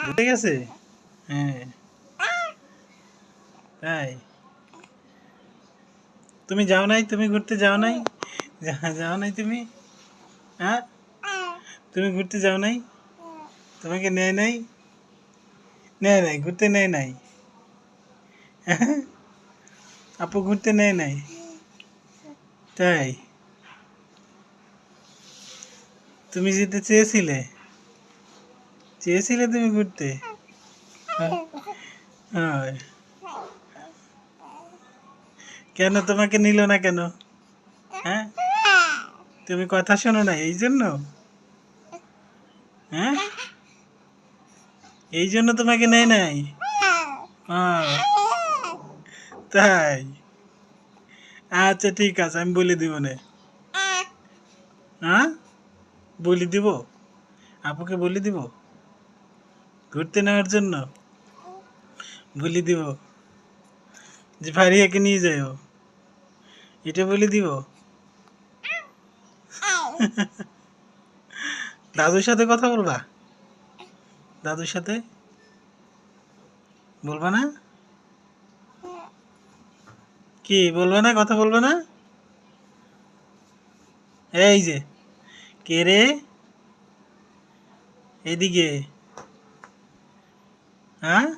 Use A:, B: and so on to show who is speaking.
A: ঘুরতে গেছে? হ্যাঁ, তাই? তুমি যাও নাই? তুমি ঘুরতে যাও নাই? যাও নাই তুমি? হ্যাঁ, তুমি ঘুরতে যাও নাই? তোমাকে নেয় নাই? নেয় নাই, ঘুরতে নেয় নাই? আপু ঘুরতে নেয় নাই? তাই? তুমি যেতে চেয়েছিলে? চেয়েছিলে তুমি ঘুরতে? হ্যাঁ। কেন তোমাকে নিল না কেন? হ্যাঁ, তুমি কথা শোনো না এই জন্য? হ্যাঁ, এই জন্য তোমাকে নেয় নাই? হ্যাঁ, তাই? আচ্ছা ঠিক আছে, আমি বলে দিব নে। হ্যাঁ, বলে দিব, আপুকে বলে দিব ঘুরতে নেওয়ার জন্য। বলে দিব যে ফারিয়াকে নিয়ে যাও, এটা বলে দিব। দাদুর সাথে কথা বলবা? দাদুর সাথে বলবা না? কি বলবে না? কথা বলবে না? এই যে, কে রে? এদিকে। হ্যাঁ,